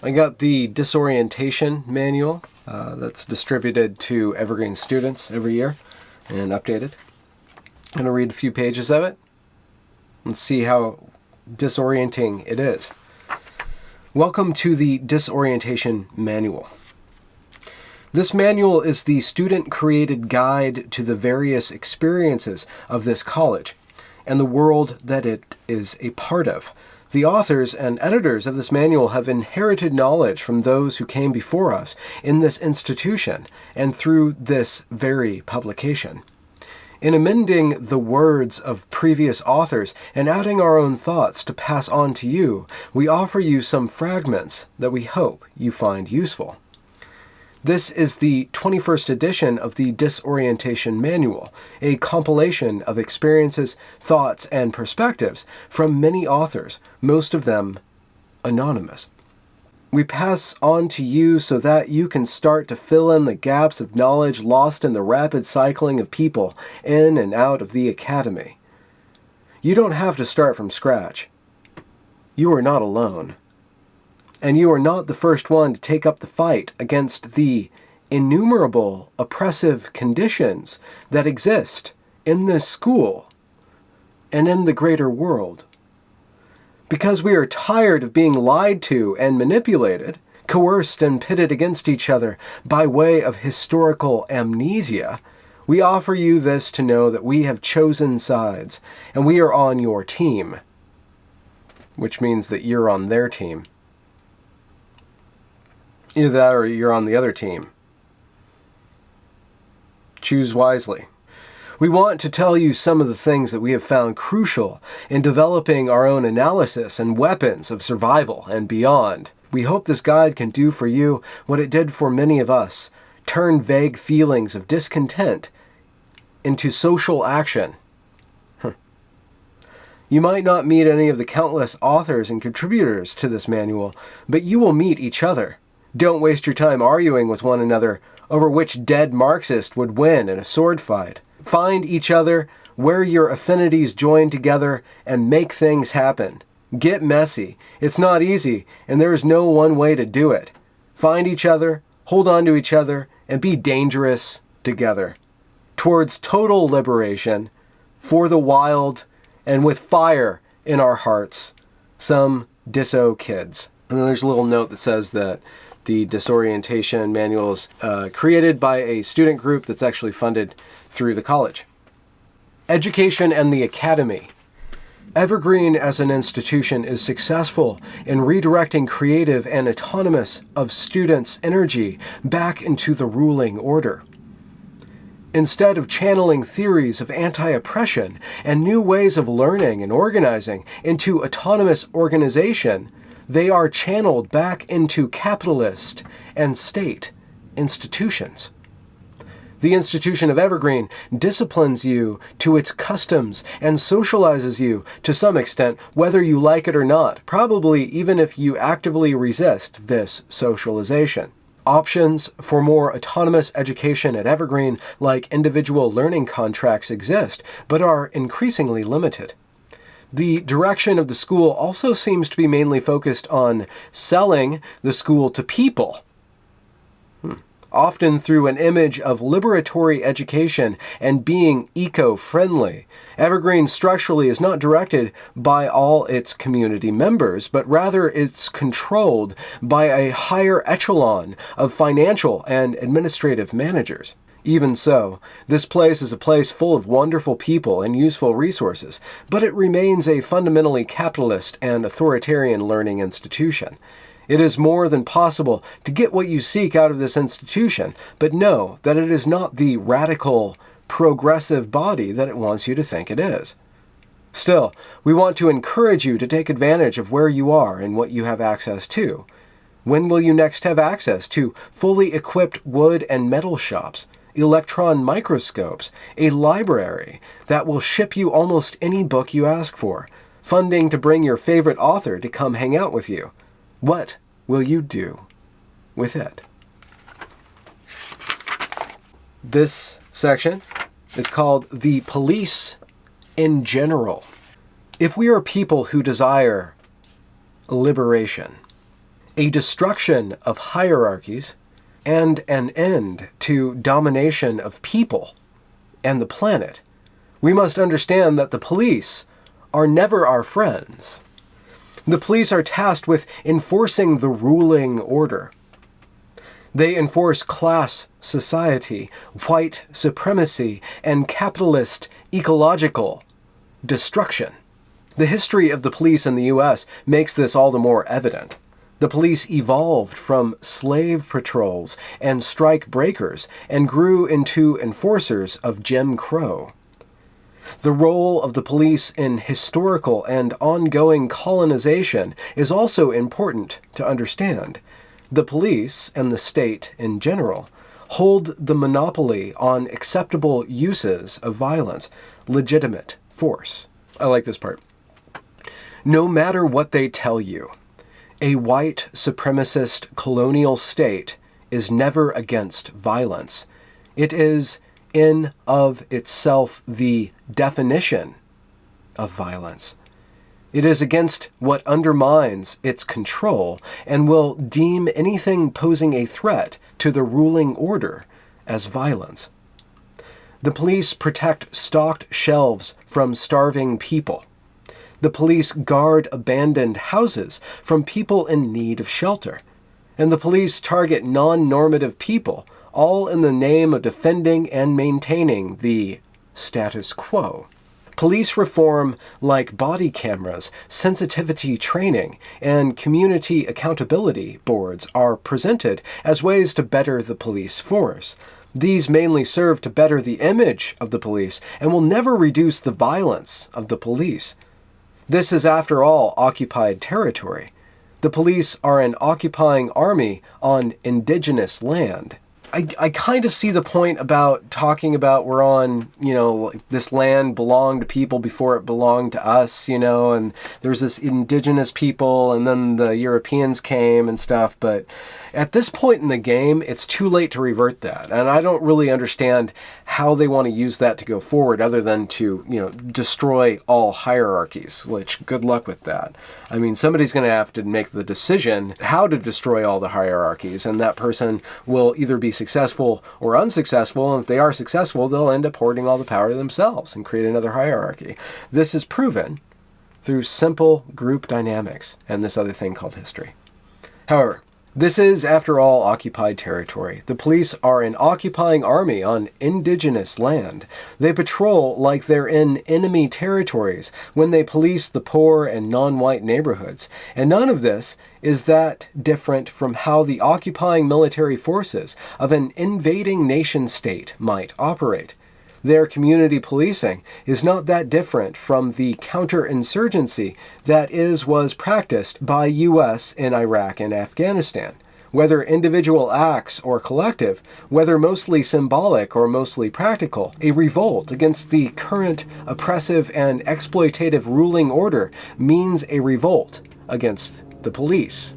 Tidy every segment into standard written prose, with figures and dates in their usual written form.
I got the Disorientation manual that's distributed to Evergreen students every year and updated. I'm going to read a few pages of it and see how disorienting it is. Welcome to the Disorientation Manual. This manual is the student-created guide to the various experiences of this college and the world that it is a part of. The authors and editors of this manual have inherited knowledge from those who came before us in this institution and through this very publication. In amending the words of previous authors and adding our own thoughts to pass on to you, we offer you some fragments that we hope you find useful. This is the 21st edition of the Disorientation Manual, a compilation of experiences, thoughts, and perspectives from many authors, most of them anonymous. We pass on to you so that you can start to fill in the gaps of knowledge lost in the rapid cycling of people in and out of the academy. You don't have to start from scratch. You are not alone. And you are not the first one to take up the fight against the innumerable oppressive conditions that exist in this school and in the greater world. Because we are tired of being lied to and manipulated, coerced and pitted against each other by way of historical amnesia, we offer you this to know that we have chosen sides and we are on your team, which means that you're on their team. Either that or you're on the other team. Choose wisely. We want to tell you some of the things that we have found crucial in developing our own analysis and weapons of survival and beyond. We hope this guide can do for you what it did for many of us, turn vague feelings of discontent into social action. You might not meet any of the countless authors and contributors to this manual, but you will meet each other. Don't waste your time arguing with one another over which dead Marxist would win in a sword fight. Find each other where your affinities join together and make things happen. Get messy. It's not easy, and there is no one way to do it. Find each other, hold on to each other, and be dangerous together. Towards total liberation, for the wild, and with fire in our hearts. Some Diso kids. And then there's a little note that says that the Disorientation Manual is created by a student group that's actually funded through the college. Education and the Academy. Evergreen as an institution is successful in redirecting creative and autonomous of students' energy back into the ruling order. Instead of channeling theories of anti-oppression and new ways of learning and organizing into autonomous organization, they are channeled back into capitalist and state institutions. The institution of Evergreen disciplines you to its customs and socializes you to some extent, whether you like it or not, probably even if you actively resist this socialization. Options for more autonomous education at Evergreen, like individual learning contracts, exist, but are increasingly limited. The direction of the school also seems to be mainly focused on selling the school to people, often through an image of liberatory education and being eco-friendly. Evergreen structurally is not directed by all its community members, but rather it's controlled by a higher echelon of financial and administrative managers. Even so, this place is a place full of wonderful people and useful resources, but it remains a fundamentally capitalist and authoritarian learning institution. It is more than possible to get what you seek out of this institution, but know that it is not the radical, progressive body that it wants you to think it is. Still, we want to encourage you to take advantage of where you are and what you have access to. When will you next have access to fully equipped wood and metal shops, electron microscopes, a library that will ship you almost any book you ask for, funding to bring your favorite author to come hang out with you? What will you do with it? This section is called The Police in General. If we are people who desire liberation, a destruction of hierarchies, and an end to domination of people and the planet, we must understand that the police are never our friends. The police are tasked with enforcing the ruling order. They enforce class society, white supremacy, and capitalist ecological destruction. The history of the police in the U.S. makes this all the more evident. The police evolved from slave patrols and strike breakers and grew into enforcers of Jim Crow. The role of the police in historical and ongoing colonization is also important to understand. The police, and the state in general, hold the monopoly on acceptable uses of violence, legitimate force. I like this part. No matter what they tell you, a white supremacist colonial state is never against violence. It is in of itself the definition of violence. It is against what undermines its control and will deem anything posing a threat to the ruling order as violence. The police protect stocked shelves from starving people. The police guard abandoned houses from people in need of shelter. And the police target non-normative people, all in the name of defending and maintaining the status quo. Police reform like body cameras, sensitivity training, and community accountability boards are presented as ways to better the police force. These mainly serve to better the image of the police and will never reduce the violence of the police. This is, after all, occupied territory. The police are an occupying army on indigenous land. I kind of see the point about talking about we're on, this land belonged to people before it belonged to us, and there's this indigenous people and then the Europeans came and stuff. But at this point in the game, it's too late to revert that. And I don't really understand how they want to use that to go forward other than to, destroy all hierarchies, which good luck with that. I mean, somebody's going to have to make the decision how to destroy all the hierarchies, and that person will either be successful or unsuccessful, and if they are successful, they'll end up hoarding all the power to themselves and create another hierarchy. This is proven through simple group dynamics and this other thing called history. However, this is, after all, occupied territory. The police are an occupying army on indigenous land. They patrol like they're in enemy territories when they police the poor and non-white neighborhoods. And none of this is that different from how the occupying military forces of an invading nation-state might operate. Their community policing is not that different from the counterinsurgency that was practiced by U.S. in Iraq and Afghanistan. Whether individual acts or collective, whether mostly symbolic or mostly practical, a revolt against the current oppressive and exploitative ruling order means a revolt against the police.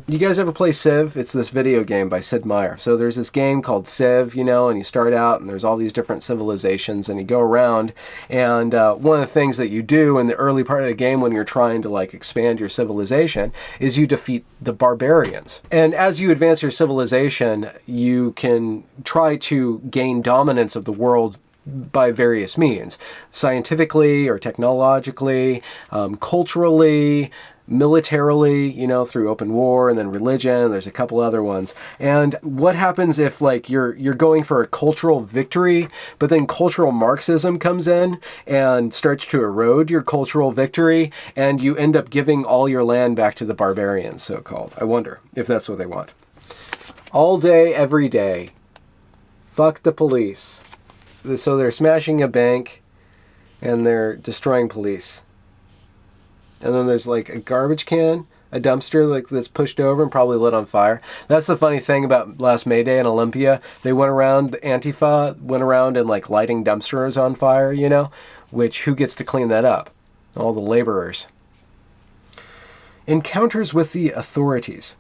You guys ever play Civ? It's this video game by Sid Meier. So there's this game called Civ, and you start out and there's all these different civilizations and you go around, and one of the things that you do in the early part of the game when you're trying to expand your civilization is you defeat the barbarians. And as you advance your civilization, you can try to gain dominance of the world by various means, scientifically or technologically, culturally, militarily, through open war, and then religion. There's a couple other ones. And what happens if you're going for a cultural victory, but then cultural Marxism comes in and starts to erode your cultural victory, and you end up giving all your land back to the barbarians, so-called? I wonder if that's what they want. All day, every day. Fuck the police. So they're smashing a bank and they're destroying police. And then there's a garbage can, a dumpster that's pushed over and probably lit on fire. That's the funny thing about last May Day in Olympia. They went around, the Antifa went around and lighting dumpsters on fire, which who gets to clean that up? All the laborers. Encounters with the authorities.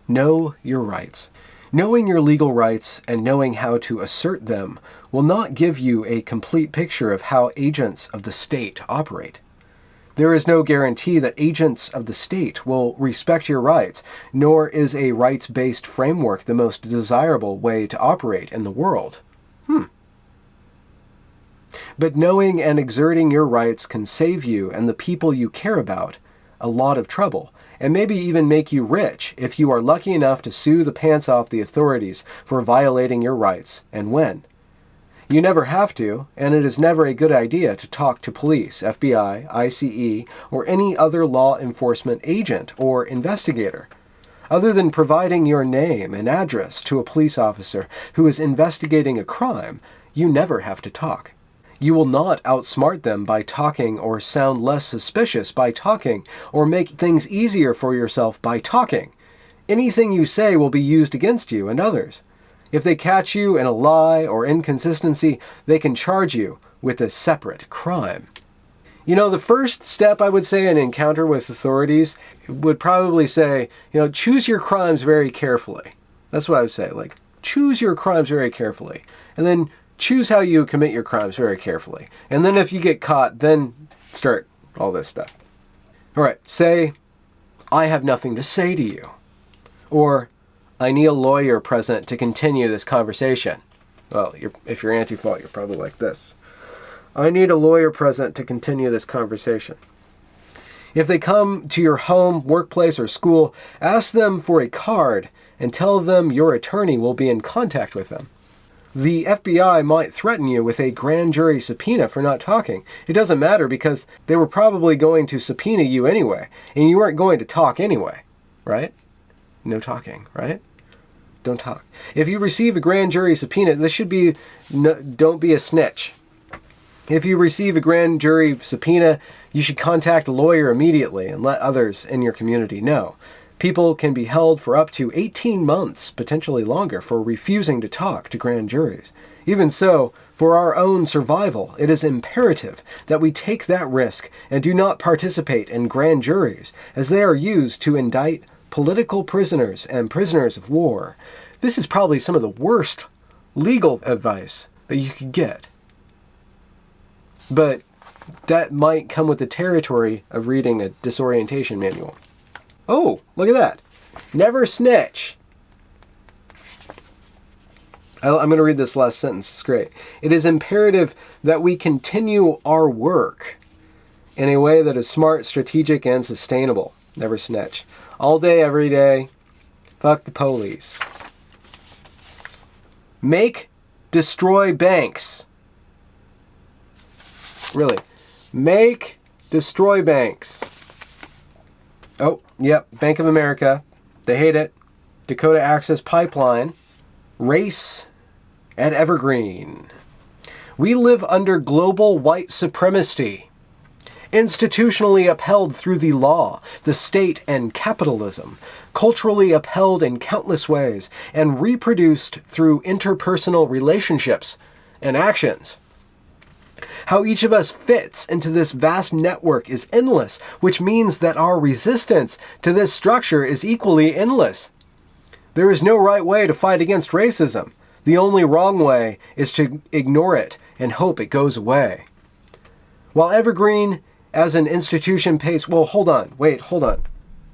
Know your rights. Knowing your legal rights and knowing how to assert them will not give you a complete picture of how agents of the state operate. There is no guarantee that agents of the state will respect your rights, nor is a rights-based framework the most desirable way to operate in the world. But knowing and exerting your rights can save you and the people you care about a lot of trouble, and maybe even make you rich if you are lucky enough to sue the pants off the authorities for violating your rights and win. You never have to, and it is never a good idea to talk to police, FBI, ICE, or any other law enforcement agent or investigator. Other than providing your name and address to a police officer who is investigating a crime, you never have to talk. You will not outsmart them by talking or sound less suspicious by talking or make things easier for yourself by talking. Anything you say will be used against you and others. If they catch you in a lie or inconsistency, they can charge you with a separate crime. You know, the first step I would say in an encounter with authorities would probably say, choose your crimes very carefully. That's what I would say, choose your crimes very carefully. And then choose how you commit your crimes very carefully. And then if you get caught, then start all this stuff. All right, say, I have nothing to say to you. Or, I need a lawyer present to continue this conversation. Well, if you're anti-fault, you're probably like this. I need a lawyer present to continue this conversation. If they come to your home, workplace, or school, ask them for a card and tell them your attorney will be in contact with them. The FBI might threaten you with a grand jury subpoena for not talking. It doesn't matter because they were probably going to subpoena you anyway, and you weren't going to talk anyway, right? No talking, right? Don't talk. If you receive a grand jury subpoena, this should be, don't be a snitch. If you receive a grand jury subpoena, you should contact a lawyer immediately and let others in your community know. People can be held for up to 18 months, potentially longer, for refusing to talk to grand juries. Even so, for our own survival, it is imperative that we take that risk and do not participate in grand juries, as they are used to indict political prisoners and prisoners of war. This is probably some of the worst legal advice that you could get. But that might come with the territory of reading a disorientation manual. Oh, look at that. Never snitch. I'm going to read this last sentence. It's great. It is imperative that we continue our work in a way that is smart, strategic, and sustainable. Never snitch. All day, every day. Fuck the police. Make, destroy banks. Really. Make, destroy banks. Oh, yep. Bank of America. They hate it. Dakota Access Pipeline. Race at Evergreen. We live under global white supremacy, institutionally upheld through the law, the state, and capitalism, culturally upheld in countless ways, and reproduced through interpersonal relationships and actions. How each of us fits into this vast network is endless, which means that our resistance to this structure is equally endless. There is no right way to fight against racism. The only wrong way is to ignore it and hope it goes away. While Evergreen as an institution pays... Well, hold on.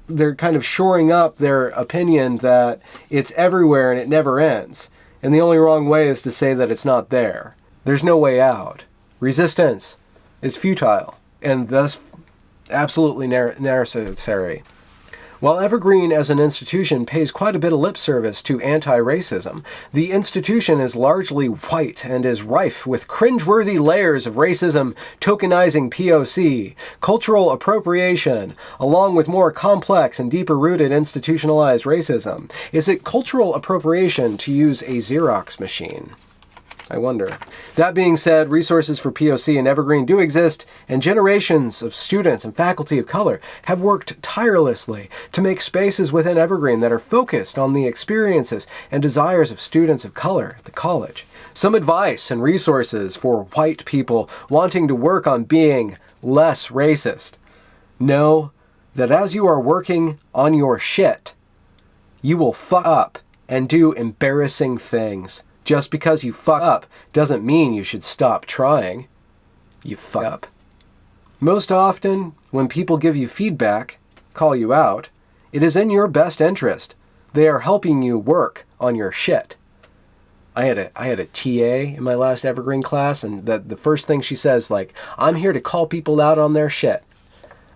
They're kind of shoring up their opinion that it's everywhere and it never ends. And the only wrong way is to say that it's not there. There's no way out. Resistance is futile and thus absolutely necessary. While Evergreen as an institution pays quite a bit of lip service to anti-racism, the institution is largely white and is rife with cringeworthy layers of racism, tokenizing POC, cultural appropriation, along with more complex and deeper-rooted institutionalized racism. Is it cultural appropriation to use a Xerox machine? I wonder. That being said, resources for POC and Evergreen do exist, and generations of students and faculty of color have worked tirelessly to make spaces within Evergreen that are focused on the experiences and desires of students of color at the college. Some advice and resources for white people wanting to work on being less racist. Know that as you are working on your shit, you will fuck up and do embarrassing things. Just because you fuck up doesn't mean you should stop trying. You fuck up. Most often, when people give you feedback, call you out, it is in your best interest. They are helping you work on your shit. I had a TA in my last Evergreen class, and the first thing she says, like, I'm here to call people out on their shit.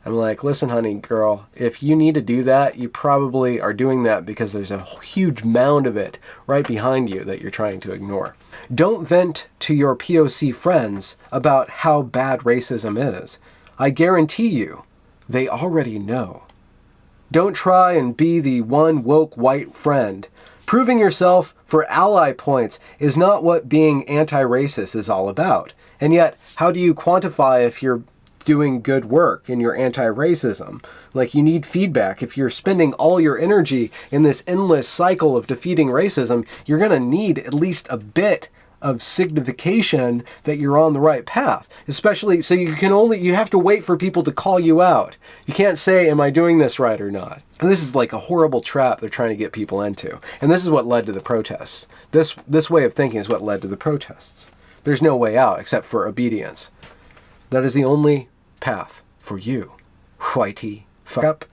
I'm like, listen, honey, girl, if you need to do that, you probably are doing that because there's a huge mound of it right behind you that you're trying to ignore. Don't vent to your POC friends about how bad racism is. I guarantee you, they already know. Don't try and be the one woke white friend. Proving yourself for ally points is not what being anti-racist is all about. And yet, how do you quantify if you're doing good work in your anti-racism? Like, you need feedback. If you're spending all your energy in this endless cycle of defeating racism, you're going to need at least a bit of signification that you're on the right path. Especially, so you have to wait for people to call you out. You can't say, am I doing this right or not? And this is like a horrible trap they're trying to get people into. And this is what led to the protests. This way of thinking is what led to the protests. There's no way out except for obedience. That is the only path for you, whitey fuck up.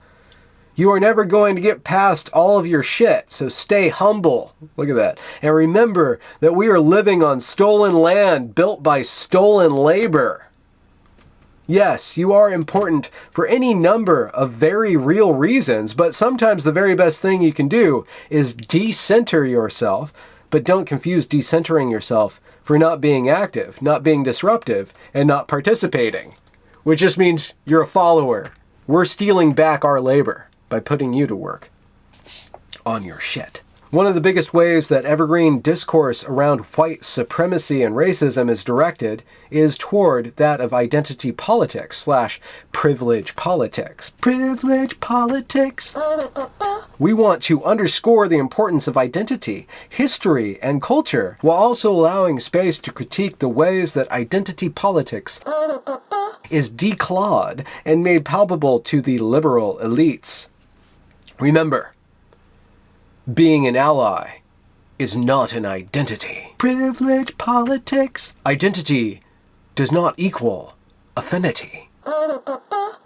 You are never going to get past all of your shit, so stay humble. Look at that. And remember that we are living on stolen land built by stolen labor. Yes, you are important for any number of very real reasons, but sometimes the very best thing you can do is decenter yourself, but don't confuse decentering yourself for not being active, not being disruptive, and not participating, which just means you're a follower. We're stealing back our labor by putting you to work on your shit. One of the biggest ways that evergreen discourse around white supremacy and racism is directed is toward that of identity politics / privilege politics. Privilege politics. We want to underscore the importance of identity, history, and culture, while also allowing space to critique the ways that identity politics is declawed and made palpable to the liberal elites. Remember, being an ally is not an identity. Privilege politics. Identity does not equal affinity.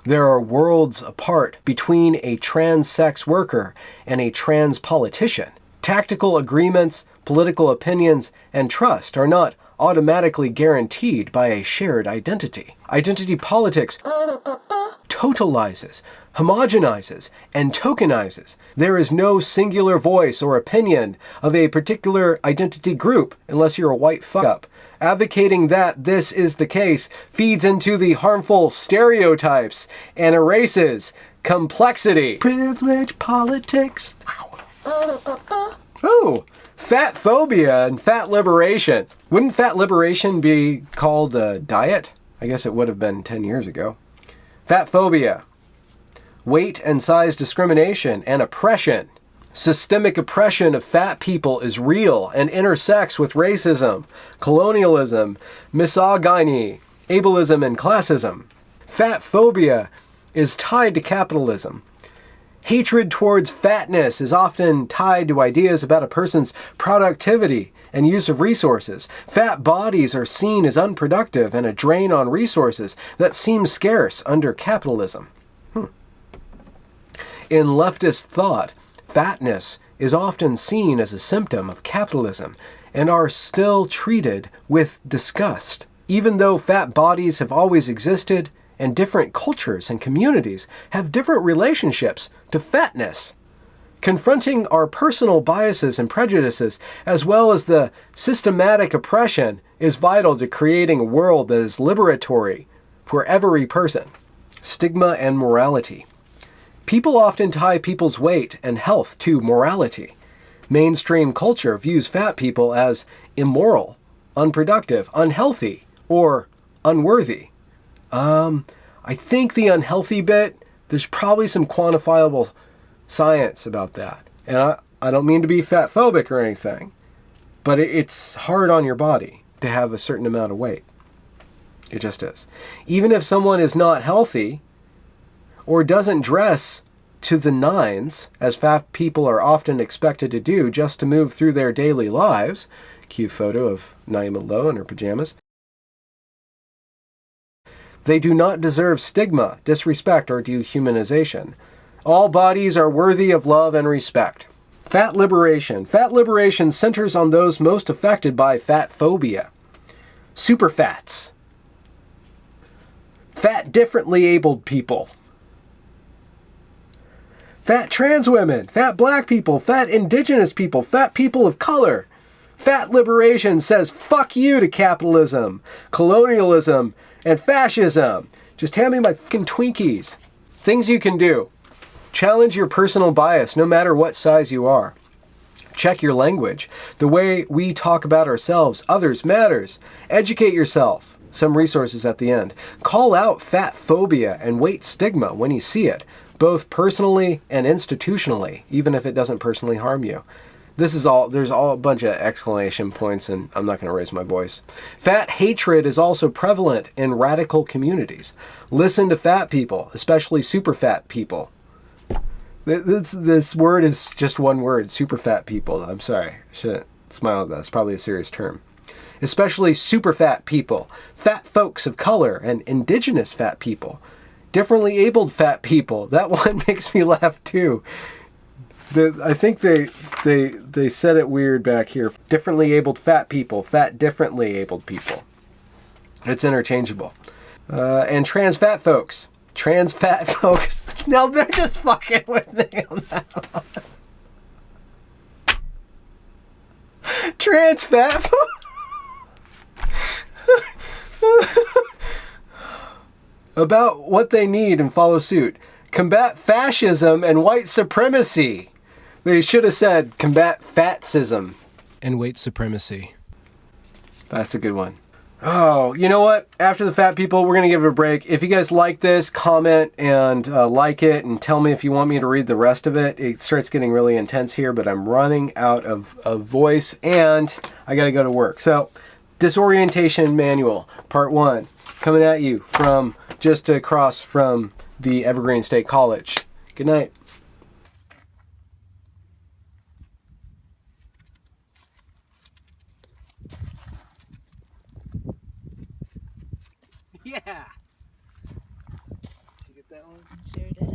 There are worlds apart between a trans sex worker and a trans politician. Tactical agreements, political opinions, and trust are not automatically guaranteed by a shared identity. Identity politics totalizes, homogenizes, and tokenizes. There is no singular voice or opinion of a particular identity group unless you're a white fuck-up. Advocating that this is the case feeds into the harmful stereotypes and erases complexity. Privilege politics. Oh, fatphobia and fat liberation. Wouldn't fat liberation be called a diet? I guess it would have been 10 years ago. Fatphobia. Weight and size discrimination and oppression. Systemic oppression of fat people is real and intersects with racism, colonialism, misogyny, ableism, and classism. Fatphobia is tied to capitalism. Hatred towards fatness is often tied to ideas about a person's productivity and use of resources. Fat bodies are seen as unproductive and a drain on resources that seem scarce under capitalism. In leftist thought, fatness is often seen as a symptom of capitalism and are still treated with disgust. Even though fat bodies have always existed and different cultures and communities have different relationships to fatness. Confronting our personal biases and prejudices, as well as the systematic oppression, is vital to creating a world that is liberatory for every person. Stigma and morality. People often tie people's weight and health to morality. Mainstream culture views fat people as immoral, unproductive, unhealthy, or unworthy. I think the unhealthy bit, there's probably some quantifiable science about that. And I don't mean to be fatphobic or anything, but it's hard on your body to have a certain amount of weight. It just is. Even if someone is not healthy or doesn't dress to the nines, as fat people are often expected to do just to move through their daily lives, cue photo of Naima Lowe in her pajamas, They do not deserve stigma, disrespect, or dehumanization. All bodies are worthy of love and respect. Fat liberation. Fat liberation centers on those most affected by fatphobia. Superfats. Fat differently abled people. Fat trans women. Fat black people. Fat indigenous people. Fat people of color. Fat liberation says fuck you to capitalism, colonialism, and fascism. Just hand me my fucking Twinkies. Things you can do. Challenge your personal bias, no matter what size you are. Check your language. The way we talk about ourselves, others matters. Educate yourself. Some resources at the end. Call out fat phobia and weight stigma when you see it, both personally and institutionally, even if it doesn't personally harm you. There's all a bunch of exclamation points, and I'm not going to raise my voice. Fat hatred is also prevalent in radical communities. Listen to fat people, especially super fat people. This word is just one word, super fat people. I'm sorry, I shouldn't smile at that. It's probably a serious term. Especially super fat people, fat folks of color, and indigenous fat people. Differently abled fat people. That one makes me laugh too. I think they said it weird back here. Differently abled fat people, fat differently abled people. It's interchangeable. And trans fat folks. Trans fat folks. No, they're just fucking with me on that one. Trans fat folks. About what they need and follow suit. Combat fascism and white supremacy. They should have said combat fatsism and white supremacy. That's a good one. Oh, you know what? After the fat people, we're going to give it a break. If you guys like this, comment and like it and tell me if you want me to read the rest of it. It starts getting really intense here, but I'm running out of voice and I got to go to work. So, Disorientation Manual, Part 1, coming at you from just across from the Evergreen State College. Good night. Yeah. Did you get that one? Sure did.